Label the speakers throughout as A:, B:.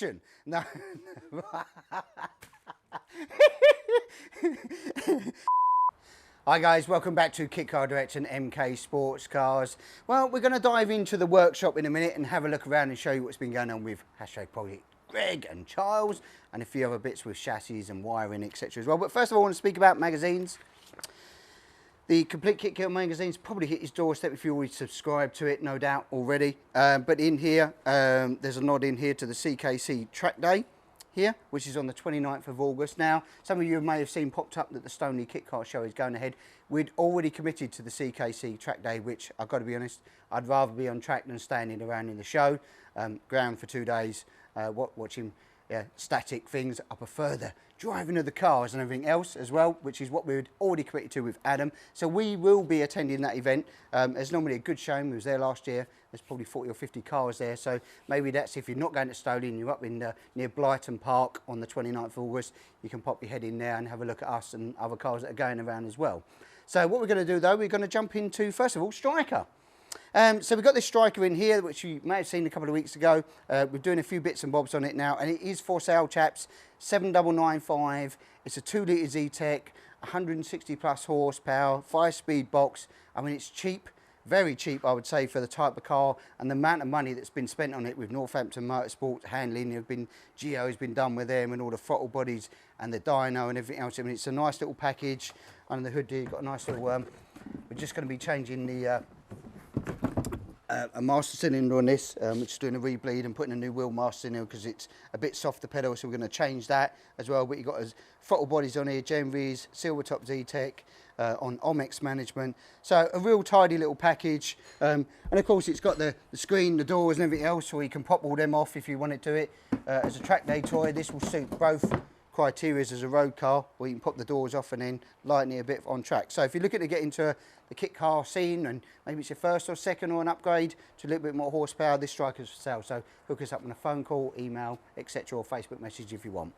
A: action. No. Hi guys, welcome back to Kit Car Direct and MK Sportscars. Well, we're going to dive into the workshop in a minute and have a look around and show you what's been going on with Project Greg and Charles and a few other bits with chassis and wiring, etc. as well. But first of all, I want to speak about magazines. The Complete Kit Killer magazine's probably hit his doorstep if you already subscribe to it, no doubt already. But in here, there's a nod in here to the CKC track day here, which is on the 29th of August. Now, some of you may have seen popped up that the Stoneleigh Kit Car Show is going ahead. We'd already committed to the CKC track day, which I've got to be honest, I'd rather be on track than standing around in the show. Ground for 2 days, watching static things. I prefer the driving of the cars and everything else as well, which is what we'd already committed to with Adam. So we will be attending that event. There's normally a good showing. We was there last year. There's probably 40 or 50 cars there. So maybe that's if you're not going to Stoneleigh and you're up in near Blighton Park on the 29th of August, you can pop your head in there and have a look at us and other cars that are going around as well. So what we're going to do though, we're going to jump into, first of all, Striker. So we've got this Striker in here, which you may have seen a couple of weeks ago. We're doing a few bits and bobs on it now, and it is for sale, chaps. 7995. It's a 2 litre Z-Tech, 160 plus horsepower, 5-speed box. I mean, it's cheap, very cheap, I would say, for the type of car and the amount of money that's been spent on it with Northampton Motorsport handling. Geo has been done with them and all the throttle bodies and the dyno and everything else. I mean, it's a nice little package. Under the hood here, you've got a nice little. We're just going to be changing the. A master cylinder on this, which is doing a rebleed and putting a new wheel master cylinder because it's a bit soft, the pedal, so we're going to change that as well. But you've got throttle bodies on here, Genvs, silver top Z-Tech, on Omex management. So a real tidy little package. And of course it's got the screen, the doors and everything else, so you can pop all them off if you wanted to it. As a track day toy, this will suit both criteria as a road car, or you can pop the doors off and then lighten it a bit on track. So if you're looking to get into the kit car scene and maybe it's your first or second or an upgrade to a little bit more horsepower, this Striker's for sale. So hook us up on a phone call, email, etc. or Facebook message if you want.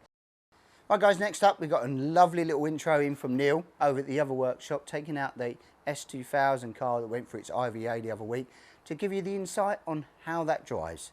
A: Right guys, next up we've got a lovely little intro in from Neil over at the other workshop, taking out the S2000 car that went for its IVA the other week to give you the insight on how that drives.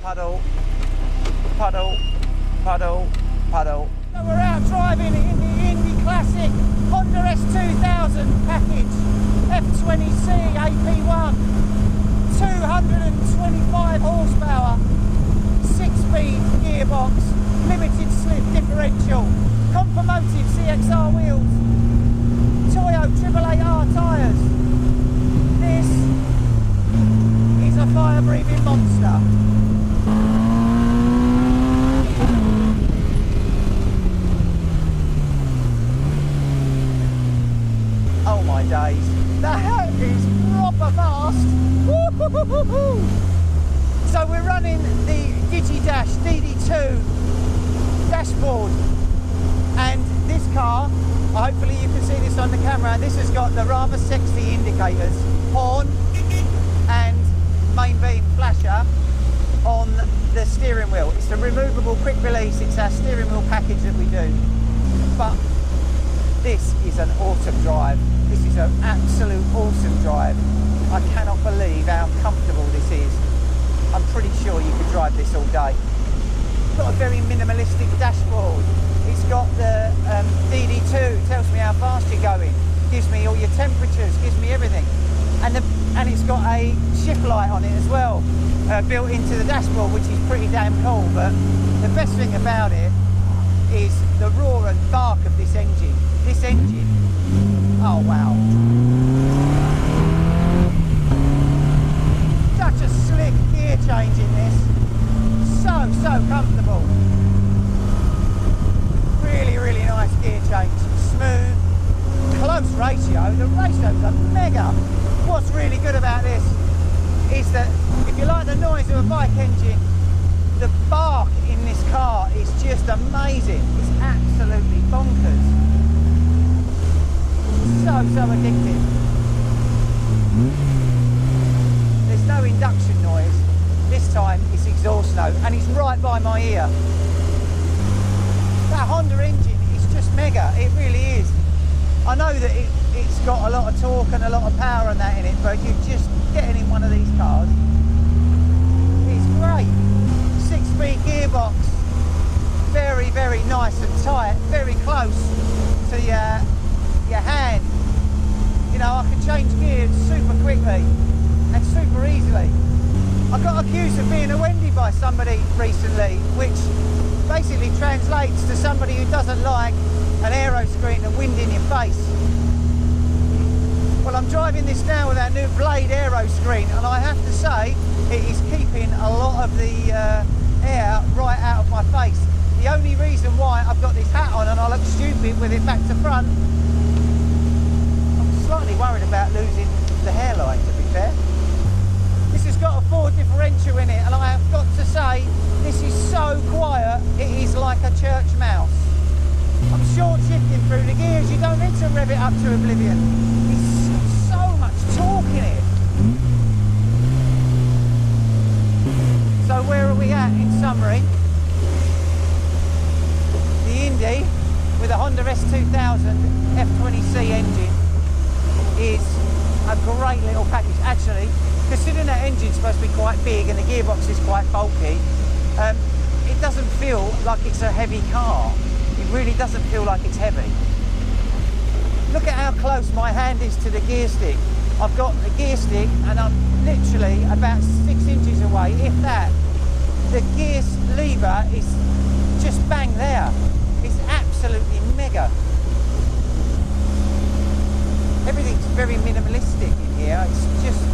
B: Puddle, puddle, puddle, puddle. So we're out driving in the Indy Classic Honda S2000 package, F20C AP1, 225 horsepower, 6-speed gearbox, limited slip differential, Compomotive CXR wheels, Toyo 888R tyres. This is a fire-breathing monster. Oh my days, that is proper fast. So we're running the DigiDash DD2 dashboard, and this car, hopefully you can see this on the camera, this has got the rather sexy indicators, horn and main beam flasher on the steering wheel. It's a removable quick release, it's our steering wheel package that we do. But this is an awesome drive. This is an absolute awesome drive. I cannot believe how comfortable this is. I'm pretty sure you could drive this all day. It's got a very minimalistic dashboard. It's got the DD2, tells me how fast you're going, gives me all your temperatures, gives me everything. And it's got a shift light on it as well, built into the dashboard, which is pretty damn cool. But the best thing about it is the roar and bark of this engine. This engine, oh wow. Such a slick gear change in this. So comfortable. Really, really nice gear change. Smooth, close ratio. The ratios are mega. What's really good about this is that if you like the noise of a bike engine, the bark in this car is just amazing. It's absolutely bonkers. So addictive. There's no induction noise. This time it's exhaust note, and it's right by my ear. That Honda engine is just mega. It really is. I know that it's got a lot of torque and a lot of power and that in it, but you're just getting in one of these cars. It's great. 6-speed gearbox, very, very nice and tight, very close to your hand. You know, I can change gears super quickly and super easily. I got accused of being a Wendy by somebody recently, which basically translates to somebody who doesn't like an aero screen and wind in your face. Well, I'm driving this now with our new Blade aero screen, and I have to say it is keeping a lot of the air right out of my face. The only reason why I've got this hat on and I look stupid with it back to front, I'm slightly worried about losing the hairline, to be fair. This has got a Ford differential in it, and I have got to say this is so quiet, it is like a church mouse. I'm short shifting through the gears, you don't need to rev it up to oblivion. It's so much torque in it. So where are we at in summary? The Indy with a Honda S2000 F20C engine is a great little package. Actually, considering that engine's supposed to be quite big and the gearbox is quite bulky, it doesn't feel like it's a heavy car. It really doesn't feel like it's heavy. Look at how close my hand is to the gear stick. I've got the gear stick and I'm literally about 6 inches away, if that. The gear lever is just bang there. It's absolutely mega. Everything's very minimalistic in here. It's just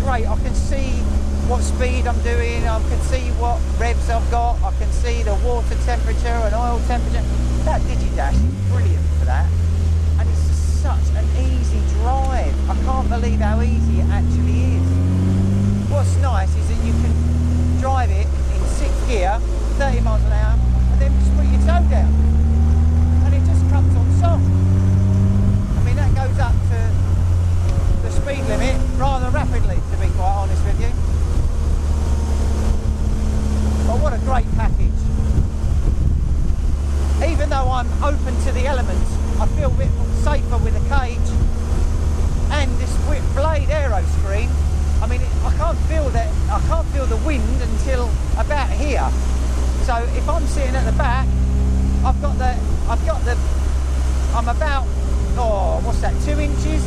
B: great. I can see what speed I'm doing. I can see what revs I've got. I can see the water temperature and oil temperature. That DigiDash is brilliant for that. And it's such an easy drive. I can't believe how easy it actually is. What's nice is that you can drive it in 6th gear, 30 miles an hour, and then just put your toe down. And it just comes on song. I mean, that goes up to the speed limit rather rapidly, to be quite honest with you. But what a great package. Even though I'm open to the elements, I feel a bit safer with the cage and this Blade aero screen. I mean, I can't feel the wind until about here. So if I'm sitting at the back, I'm about, what's that, 2 inches?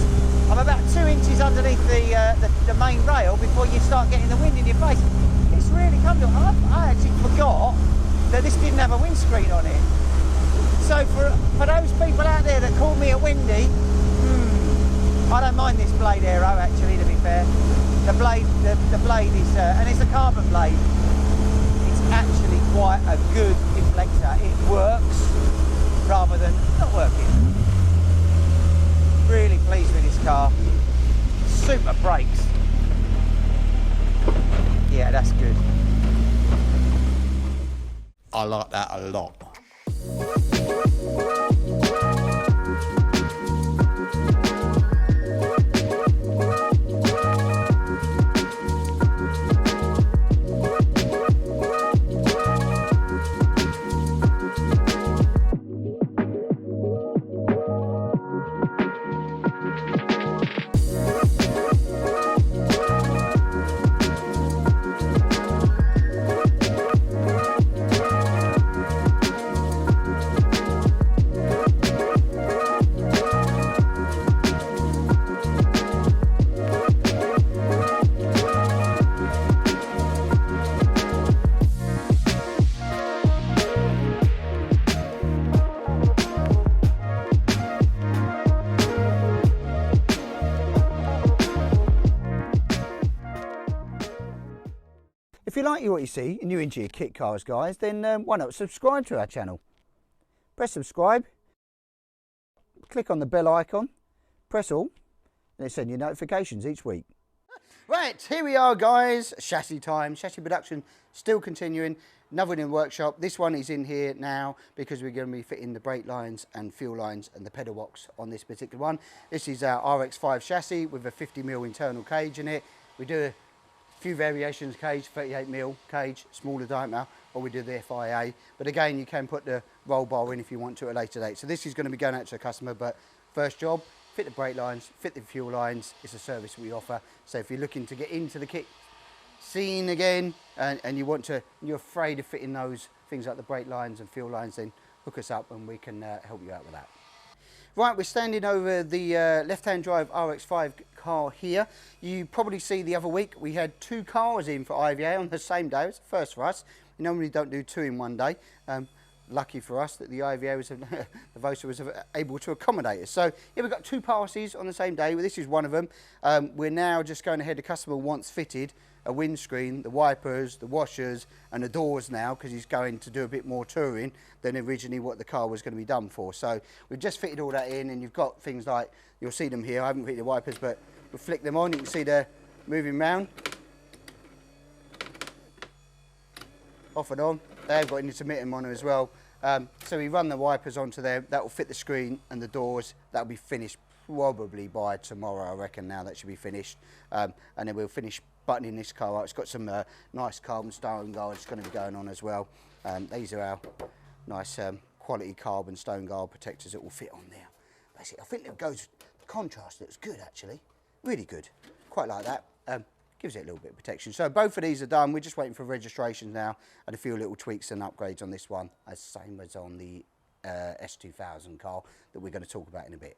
B: I'm about 2 inches underneath the main rail before you start getting the wind in your face. It's really comfortable. I actually forgot that this didn't have a windscreen on it. So for those people out there that call me a Wendy, I don't mind this Blade aero actually, to be fair. The blade is, and it's a carbon blade. It's actually quite a good deflector. It works rather than not working. Really pleased with this car. Super brakes. Yeah, that's good. I like that a lot.
A: if you like what you see and you're into your kit cars, guys, then why not subscribe to our channel? Press subscribe, click on the bell icon, press all, and it'll send you notifications each week. Right, here we are, guys. Chassis time. Chassis production still continuing. Another one in the workshop. This one is in here now because we're going to be fitting the brake lines and fuel lines and the pedal box on this particular one. This is our RX5 chassis with a 50mm internal cage in it. We do a few variations cage, 38mm cage, smaller diameter, or we do the FIA. But again, you can put the roll bar in if you want to at a later date. So this is going to be going out to the customer, but first job, fit the brake lines, fit the fuel lines. It's a service we offer. So if you're looking to get into the kit scene again and you're afraid of fitting those things like the brake lines and fuel lines, then hook us up and we can help you out with that. Right, we're standing over the left-hand drive RX5 car here. You probably see the other week we had 2 cars in for IVA on the same day. It's a first for us. We normally don't do 2 in one day. Lucky for us that the IVA was, the VOSA was able to accommodate us. So yeah, we've got 2 passes on the same day. Well, this is one of them. We're now just going ahead. The customer wants fitted a windscreen, the wipers, the washers and the doors now, because he's going to do a bit more touring than originally what the car was going to be done for. So we've just fitted all that in, and you've got things like, you'll see them here. I haven't fitted the wipers, but we'll flick them on. You can see they're moving round. Off and on. They've got intermittent on them as well. So we run the wipers onto there. That will fit the screen and the doors. That will be finished probably by tomorrow, I reckon. Now that should be finished. And then we'll finish buttoning this car up. It's got some nice carbon stone guards going to be going on as well. These are our nice quality carbon stone guard protectors that will fit on there. Basically, I think the contrast looks good actually. Really good. Quite like that. Gives it a little bit of protection. So both of these are done. We're just waiting for registrations now and a few little tweaks and upgrades on this one, as same as on the S2000 car that we're going to talk about in a bit.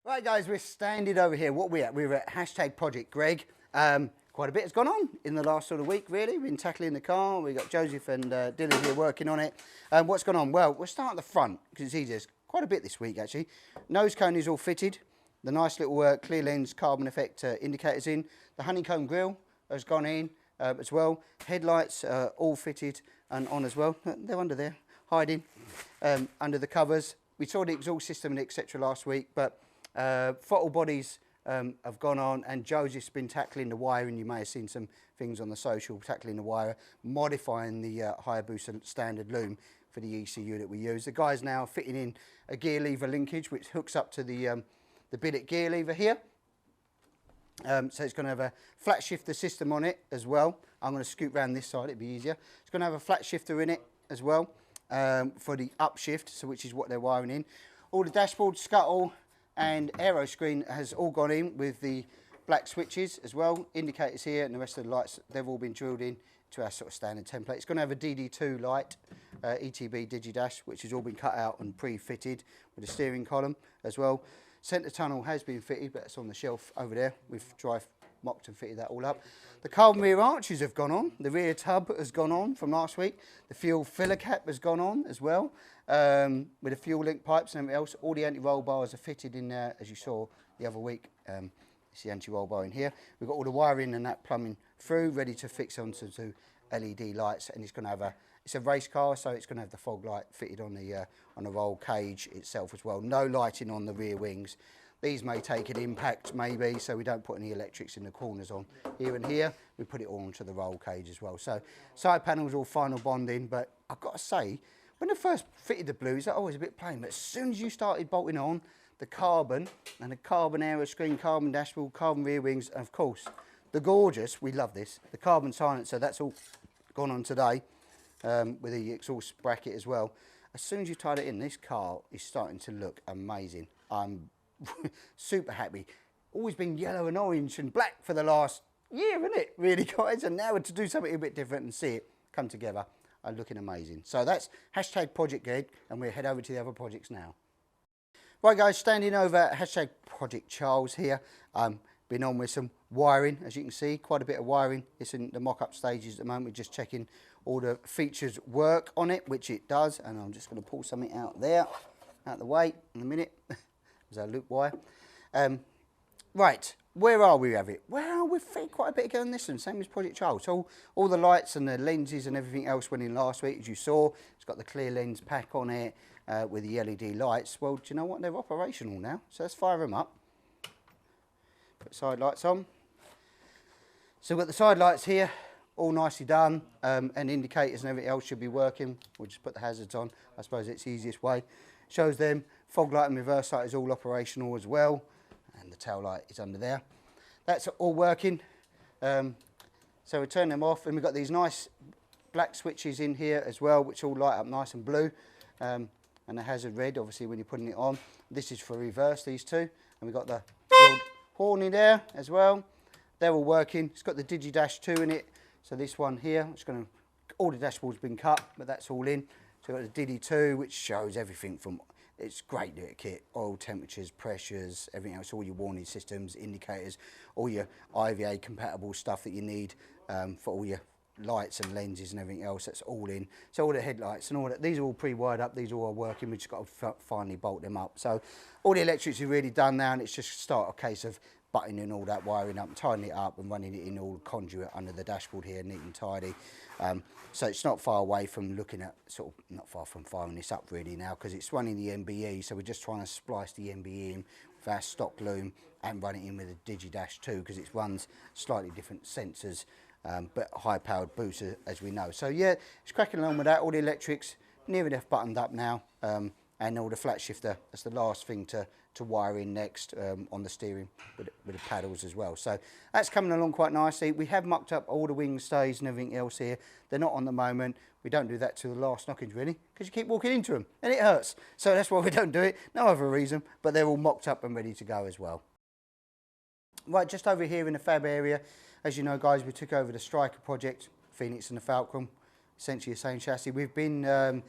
A: Right guys, we're standing over here. What we're at? We're at hashtag Project Greg. Quite a bit has gone on in the last sort of week, really. We've been tackling the car. We've got Joseph and Dylan here working on it. What's gone on? Well, we'll start at the front because it's easier. Quite a bit this week, actually. Nose cone is all fitted. The nice little clear lens carbon effect indicators in. The honeycomb grille has gone in as well. Headlights are all fitted and on as well. They're under there, hiding under the covers. We saw the exhaust system and etc. last week, but throttle bodies have gone on, and Joseph's been tackling the wiring. You may have seen some things on the social, tackling the wire, modifying the Hayabusa standard loom for the ECU that we use. The guy's now fitting in a gear lever linkage which hooks up to the billet gear lever here. So it's going to have a flat shifter system on it as well. I'm going to scoot around this side, it'd be easier. It's going to have a flat shifter in it as well for the upshift, so which is what they're wiring in. All the dashboard, scuttle and aero screen has all gone in with the black switches as well. Indicators here and the rest of the lights, they've all been drilled in to our sort of standard template. It's going to have a DD2 light, ETB DigiDash, which has all been cut out and pre-fitted with a steering column as well. Centre tunnel has been fitted, but it's on the shelf over there. We've dry mocked and fitted that all up. The carbon rear arches have gone on. The rear tub has gone on from last week. The fuel filler cap has gone on as well, with the fuel link pipes and everything else. All the anti-roll bars are fitted in there, as you saw the other week. It's the anti-roll bar in here. We've got all the wiring and that plumbing through, ready to fix onto LED lights, and it's going to have it's a race car, so it's going to have the fog light fitted on the roll cage itself as well. No lighting on the rear wings. These may take an impact maybe, so we don't put any electrics in the corners on here and here. We put it all onto the roll cage as well. So side panels all final bonding, but I've got to say, when I first fitted the blues, that always a bit plain, but as soon as you started bolting on the carbon and the carbon aero screen, carbon dashboard, carbon rear wings, and of course the gorgeous, we love this, the carbon silencer, that's all gone on today. With the exhaust bracket as well. As soon as you tied it in, this car is starting to look amazing. I'm super happy. Always been yellow and orange and black for the last year, isn't it, really, guys? And now to do something a bit different and see it come together, are looking amazing. So that's hashtag Project Greg, and we'll head over to the other projects now. Right, guys, standing over hashtag Project Charles here. Been on with some wiring, as you can see, quite a bit of wiring. It's in the mock-up stages at the moment. We're just checking all the features work on it, which it does, and I'm just going to pull something out there, out the way in a minute. There's our loop wire. Right, where are we with it? Well, we've fed quite a bit ago on this one, same as Project Child. So all the lights and the lenses and everything else went in last week, as you saw. It's got the clear lens pack on it with the LED lights. Well, do you know what? They're operational now. So let's fire them up. Put side lights on. So we've got the side lights here, all nicely done, and indicators and everything else should be working. We'll just put the hazards on. I suppose it's the easiest way. Shows them. Fog light and reverse light is all operational as well. And the tail light is under there. That's all working. So we turn them off, and we've got these nice black switches in here as well, which all light up nice and blue. And the hazard red, obviously, when you're putting it on. This is for reverse, these two. And we've got the old horn in there as well. They're all working. It's got the Digi-Dash 2 in it. So this one here, it's going to, all the dashboard's been cut, but that's all in. So we've got the Digi 2, which shows everything from, it's great little kit, oil temperatures, pressures, everything else, all your warning systems, indicators, all your IVA compatible stuff that you need for all your lights and lenses and everything else, that's all in. So all the headlights and all that, these are all pre-wired up, these are all working, we've just got to finally bolt them up. So all the electrics are really done now, and it's just start a case of buttoning all that wiring up, tidying it up and running it in all conduit under the dashboard here, neat and tidy. So it's not far away from looking at, sort of not far from firing this up really now, because it's running the MBE, so we're just trying to splice the MBE in with our stock loom and run it in with a Digi-Dash 2, because it runs slightly different sensors, but high powered booster as we know. So yeah, it's cracking along with that. All the electrics near enough buttoned up now, and all the flat shifter, that's the last thing to wire in next on the steering with the paddles as well. So that's coming along quite nicely. We have mucked up all the wing stays and everything else here. They're not on the moment. We don't do that till the last knockings really, because you keep walking into them and it hurts. So that's why we don't do it. No other reason, but they're all mocked up and ready to go as well. Right, just over here in the fab area, as you know guys, we took over the Striker project, Phoenix and the Falcon, essentially the same chassis. We've been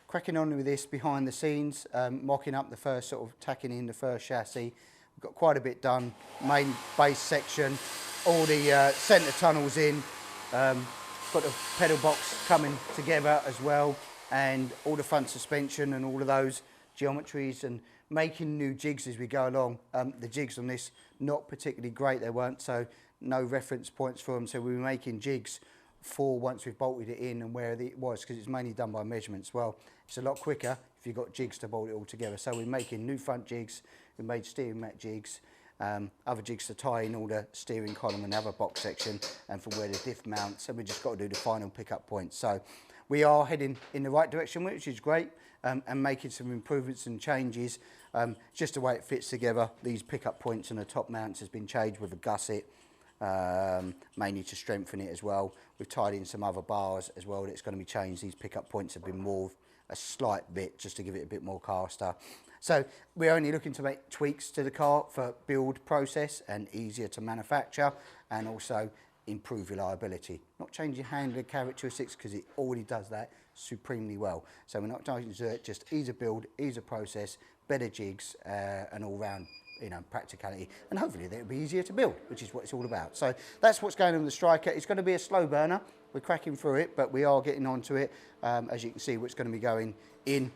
A: cracking on with this behind the scenes, mocking up the first, sort of tacking in the first chassis. We've got quite a bit done, main base section, all the centre tunnels in, got the pedal box coming together as well, and all the front suspension and all of those geometries, and making new jigs as we go along. The jigs on this, not particularly great, they weren't, so no reference points for them, so we were making jigs for once we've bolted it in and where it was, because it's mainly done by measurements. Well, it's a lot quicker if you've got jigs to bolt it all together. So we're making new front jigs, we made steering mat jigs, other jigs to tie in all the steering column and other box section, and from where the diff mounts, and we just got to do the final pickup points. So we are heading in the right direction, which is great, and making some improvements and changes. Just the way it fits together, these pickup points and the top mounts has been changed with a gusset, mainly to strengthen it as well. We've tied in some other bars as well that's going to be changed. These pickup points have been moved a slight bit just to give it a bit more caster. So we're only looking to make tweaks to the car for build process and easier to manufacture, and also improve reliability. Not changing handling characteristics, because it already does that supremely well. So we're not trying to do it, just ease of build, ease of process, better jigs, and all round, you know, practicality, and hopefully they'll be easier to build, which is what it's all about. So that's what's going on with the Striker. It's going to be a slow burner. We're cracking through it, but we are getting onto it. As you can see, what's going to be going in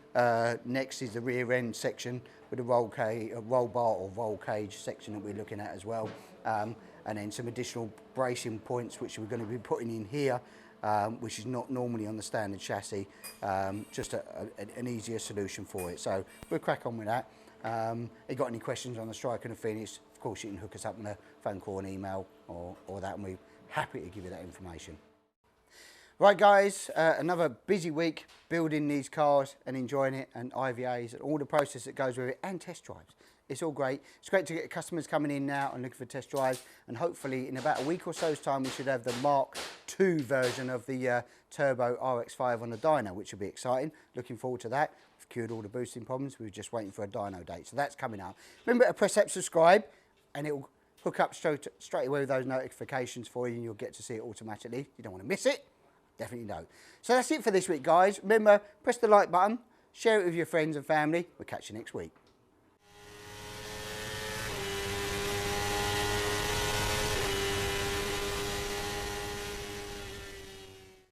A: next is the rear end section with a roll bar or roll cage section that we're looking at as well, and then some additional bracing points which we're going to be putting in here, which is not normally on the standard chassis. Just an easier solution for it. So we'll crack on with that. If you've got any questions on the Striker and the Phoenix, of course you can hook us up on a phone call, an email, or that, and we're happy to give you that information. Right guys, another busy week building these cars and enjoying it, and IVAs and all the process that goes with it, and test drives. It's all great. It's great to get customers coming in now and looking for test drives, and hopefully in about a week or so's time we should have the Mark II version of the Turbo RX-5 on the dyno, which will be exciting. Looking forward to that. We've cured all the boosting problems. We were just waiting for a dyno date, so that's coming up. Remember to press that subscribe, and it will hook up straight away with those notifications for you, and you'll get to see it automatically. You don't want to miss it. Definitely don't. So that's it for this week, guys. Remember, press the like button, share it with your friends and family. We'll catch you next week.